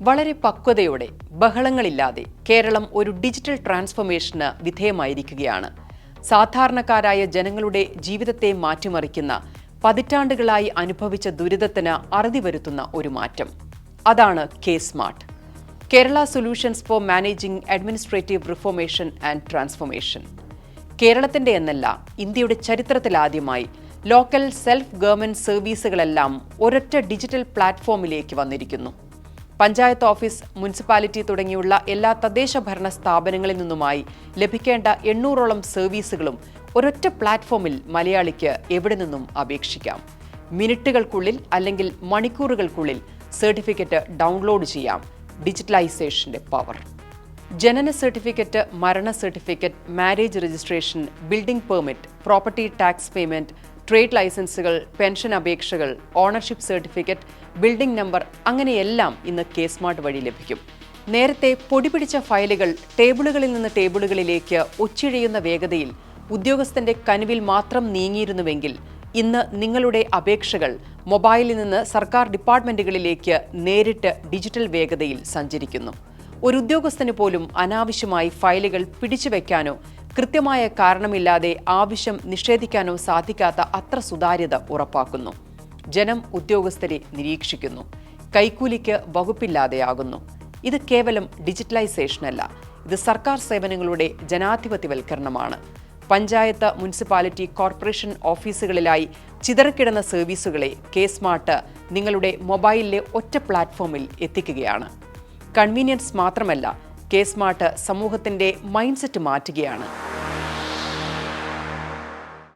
വളരെ പക്വതയോടെ ബഹളങ്ങളില്ലാതെ കേരളം ഒരു ഡിജിറ്റൽ ട്രാൻസ്ഫോർമേഷന് വിധേയമായിരിക്കുകയാണ്. സാധാരണക്കാരായ ജനങ്ങളുടെ ജീവിതത്തെ മാറ്റിമറിക്കുന്ന, പതിറ്റാണ്ടുകളായി അനുഭവിച്ച ദുരിതത്തിന് അറുതി വരുത്തുന്ന ഒരു മാറ്റം. അതാണ് K-Smart, Kerala solutions for managing administrative reformation and transformation. കേരളത്തിന്റെ എന്നല്ല, ഇന്ത്യയുടെ ചരിത്രത്തിലാദ്യമായി ലോക്കൽ സെൽഫ് ഗവൺമെന്റ് സർവീസുകളെല്ലാം ഒരൊറ്റ ഡിജിറ്റൽ പ്ലാറ്റ്ഫോമിലേക്ക് വന്നിരിക്കുന്നു. പഞ്ചായത്ത് ഓഫീസ്, മുനിസിപ്പാലിറ്റി തുടങ്ങിയുള്ള എല്ലാ തദ്ദേശ ഭരണ സ്ഥാപനങ്ങളിൽ നിന്നുമായി ലഭിക്കേണ്ട 800ഓളം സർവീസുകളും ഒരൊറ്റ പ്ലാറ്റ്ഫോമിൽ മലയാളിക്ക് എവിടെ നിന്നും അപേക്ഷിക്കാം. മിനിറ്റുകൾക്കുള്ളിൽ അല്ലെങ്കിൽ മണിക്കൂറുകൾക്കുള്ളിൽ സർട്ടിഫിക്കറ്റ് ഡൗൺലോഡ് ചെയ്യാം. ഡിജിറ്റലൈസേഷന്റെ പവർ. ജനന സർട്ടിഫിക്കറ്റ്, മരണ certificate, marriage registration, building permit, property tax payment, trade ലൈസൻസുകൾ, പെൻഷൻ അപേക്ഷകൾ, ഓണർഷിപ്പ് സർട്ടിഫിക്കറ്റ്, ബിൽഡിംഗ് നമ്പർ, അങ്ങനെയെല്ലാം ഇന്ന് കെ-സ്മാർട്ട് വഴി ലഭിക്കും. നേരത്തെ പൊടിപിടിച്ച ഫയലുകൾ ടേബിളുകളിൽ നിന്ന് ടേബിളുകളിലേക്ക് ഒച്ചിഴയുന്ന വേഗതയിൽ ഉദ്യോഗസ്ഥന്റെ കനുവിൽ മാത്രം നീങ്ങിയിരുന്നുവെങ്കിൽ ഇന്ന് നിങ്ങളുടെ അപേക്ഷകൾ മൊബൈലിൽ നിന്ന് സർക്കാർ ഡിപ്പാർട്ട്മെന്റുകളിലേക്ക് നേരിട്ട് ഡിജിറ്റൽ വേഗതയിൽ സഞ്ചരിക്കുന്നു. ഒരു ഉദ്യോഗസ്ഥന് പോലും അനാവശ്യമായി ഫയലുകൾ പിടിച്ചുവെക്കാനോ കൃത്യമായ കാരണമില്ലാതെ ആവശ്യം നിഷേധിക്കാനോ സാധിക്കാത്ത അത്ര സുതാര്യത ഉറപ്പാക്കുന്നു. ജനം ഉദ്യോഗസ്ഥരെ നിരീക്ഷിക്കുന്നു. കൈക്കൂലിക്ക് വകുപ്പില്ലാതെയാകുന്നു. ഇത് കേവലം ഡിജിറ്റലൈസേഷനല്ല, ഇത് സർക്കാർ സേവനങ്ങളുടെ ജനാധിപത്യവൽക്കരണമാണ്. പഞ്ചായത്ത്, മുനിസിപ്പാലിറ്റി, കോർപ്പറേഷൻ ഓഫീസുകളിലായി ചിതറിക്കിടന്ന സർവീസുകളെ കെ-സ്മാർട്ട് നിങ്ങളുടെ മൊബൈലിലെ ഒറ്റ പ്ലാറ്റ്ഫോമിൽ എത്തിക്കുകയാണ്. കൺവീനിയൻസ് മാത്രമല്ല, കെ-സ്മാർട്ട് സമൂഹത്തിന്റെ മൈൻഡ് സെറ്റ് മാറ്റുകയാണ്.